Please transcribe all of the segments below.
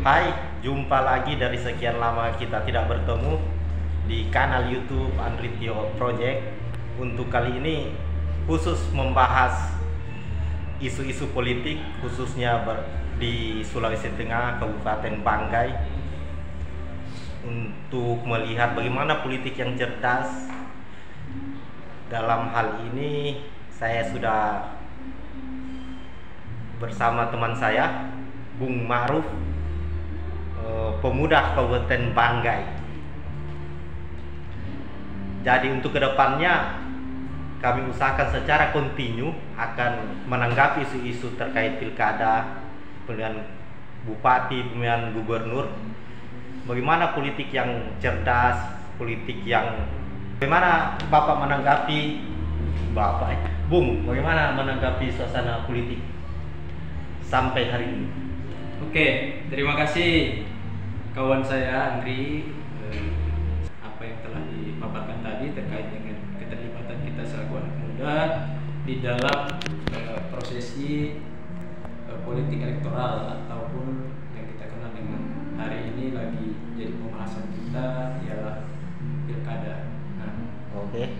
Hai, jumpa lagi dari sekian lama kita tidak bertemu di kanal YouTube Andritio Project. Untuk kali ini khusus membahas isu-isu politik khususnya di Sulawesi Tengah, Kabupaten Banggai, untuk melihat bagaimana politik yang cerdas. Dalam hal ini saya sudah bersama teman saya Bung Ma'ruf, pemuda Kabupaten Banggai. Jadi untuk kedepannya kami usahakan secara kontinu akan menanggapi isu-isu terkait pilkada, pemilihan bupati, pemilihan gubernur. Bagaimana politik yang cerdas, politik yang bagaimana Bapak menanggapi Bung, bagaimana menanggapi suasana politik sampai hari ini? Oke, terima kasih kawan saya Andri. Apa yang telah dipaparkan tadi terkait dengan keterlibatan kita selaku anak muda di dalam prosesi politik elektoral ataupun yang kita kenal dengan hari ini lagi jadi pembahasan kita ialah pilkada. Oke.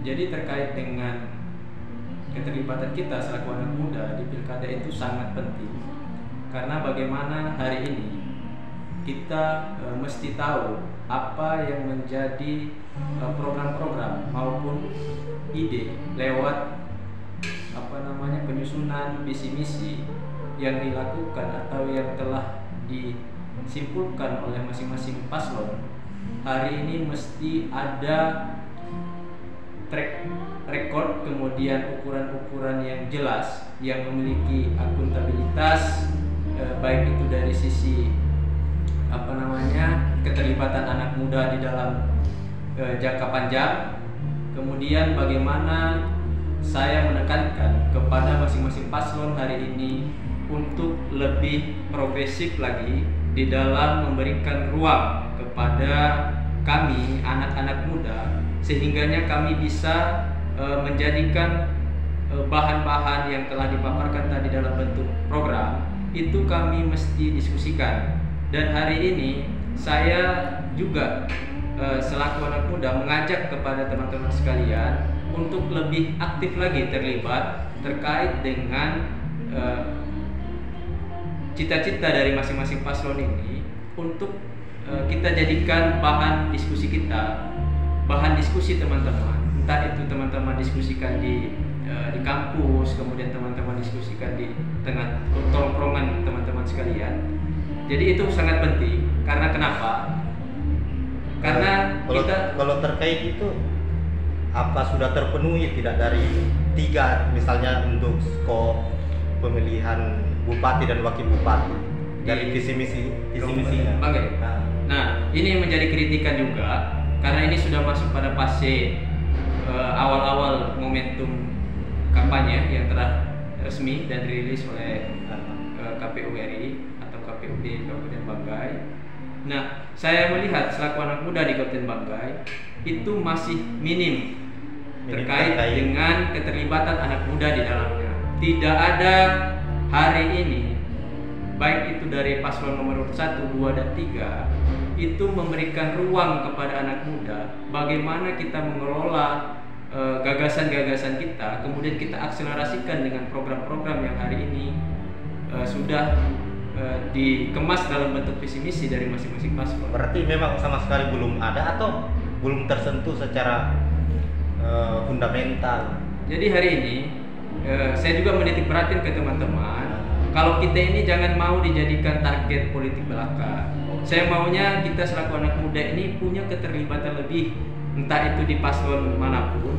Jadi terkait dengan keterlibatan kita selaku anak muda di pilkada itu sangat penting, karena bagaimana hari ini kita mesti tahu apa yang menjadi program-program maupun ide lewat penyusunan visi misi yang dilakukan atau yang telah disimpulkan oleh masing-masing paslon. Hari ini mesti ada track record, kemudian ukuran-ukuran yang jelas yang memiliki akuntabilitas, baik itu dari sisi keterlibatan anak muda di dalam jangka panjang. Kemudian bagaimana saya menekankan kepada masing-masing paslon hari ini untuk lebih progresif lagi di dalam memberikan ruang kepada kami anak-anak muda, sehingganya kami bisa menjadikan bahan-bahan yang telah dipaparkan tadi dalam bentuk program itu kami mesti diskusikan. Dan hari ini saya juga selaku anak muda mengajak kepada teman-teman sekalian untuk lebih aktif lagi terlibat terkait dengan cita-cita dari masing-masing paslon ini, untuk kita jadikan bahan diskusi kita, bahan diskusi teman-teman. Entah itu teman-teman diskusikan di kampus, kemudian teman-teman diskusikan di tengah tongkrongan teman-teman sekalian. Jadi itu sangat penting. Karena kenapa? Karena kalau terkait itu apa sudah terpenuhi tidak dari 3 misalnya untuk skop pemilihan bupati dan wakil bupati dari visi misinya. Nah, ini menjadi kritikan juga karena ini sudah masuk pada fase awal-awal momentum kampanye yang telah resmi dan dirilis oleh KPU RI atau KPUD Kabupaten Banggai. Nah, saya melihat selaku anak muda di Kabupaten Banggai itu masih minim terkait dengan keterlibatan anak muda di dalamnya. Tidak ada hari ini, baik itu dari paslon nomor 1, 2, dan 3, itu memberikan ruang kepada anak muda bagaimana kita mengelola gagasan-gagasan kita, kemudian kita akselerasikan dengan program-program yang hari ini sudah dikemas dalam bentuk visi misi dari masing-masing paslon. Berarti memang sama sekali belum ada atau belum tersentuh secara fundamental. Jadi hari ini saya juga menitik beratkan ke teman-teman, kalau kita ini jangan mau dijadikan target politik belaka. Saya maunya kita selaku anak muda ini punya keterlibatan lebih, entah itu di paslon manapun,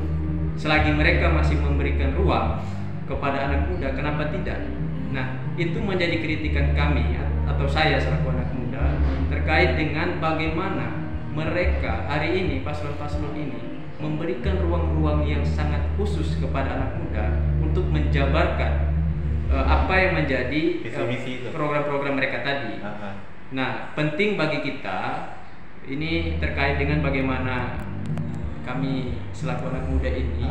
selagi mereka masih memberikan ruang kepada anak muda, kenapa tidak? Nah, itu menjadi kritikan kami atau saya selaku anak muda terkait dengan bagaimana mereka hari ini, paslon-paslon ini, memberikan ruang-ruang yang sangat khusus kepada anak muda untuk menjabarkan apa yang menjadi program-program mereka tadi. Nah, penting bagi kita ini terkait dengan bagaimana kami selaku anak muda ini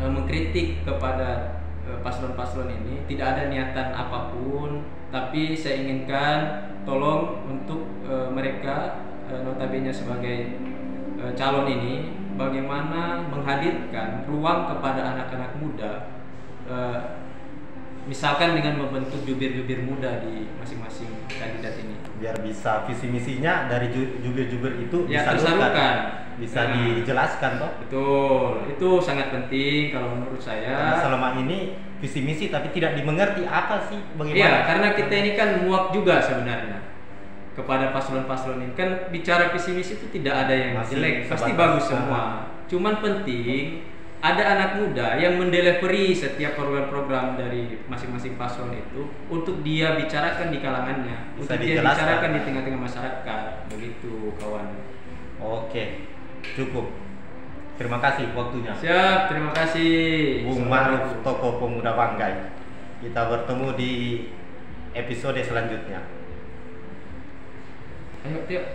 mengkritik kepada paslon-paslon ini tidak ada niatan apapun, tapi saya inginkan tolong untuk mereka notabene sebagai calon ini bagaimana menghadirkan ruang kepada anak-anak muda, misalkan dengan membentuk jubir-jubir muda di masing-masing kandidat ini, biar bisa visi misinya dari jubir-jubir itu ya, tersalurkan, bisa dijelaskan toh. Betul, itu sangat penting kalau menurut saya. Karena selama ini visi misi tapi tidak dimengerti apa sih, bagaimana? Iya, karena kita ini kan muak juga sebenarnya kepada paslon-paslon ini, kan bicara visi misi itu tidak ada yang Masih jelek, pasti sebatas, bagus semua. Cuman penting ada anak muda yang mendelivery setiap program-program dari masing-masing paslon itu untuk dia bicarakan di kalangannya, Bisa untuk dia dijelaskan. bicarakan di tengah-tengah masyarakat, begitu kawan. Oke, cukup. Terima kasih waktunya. Siap, terima kasih. Bung Ma'ruf, tokoh pemuda Banggai. Kita bertemu di episode selanjutnya. Ayo, yuk.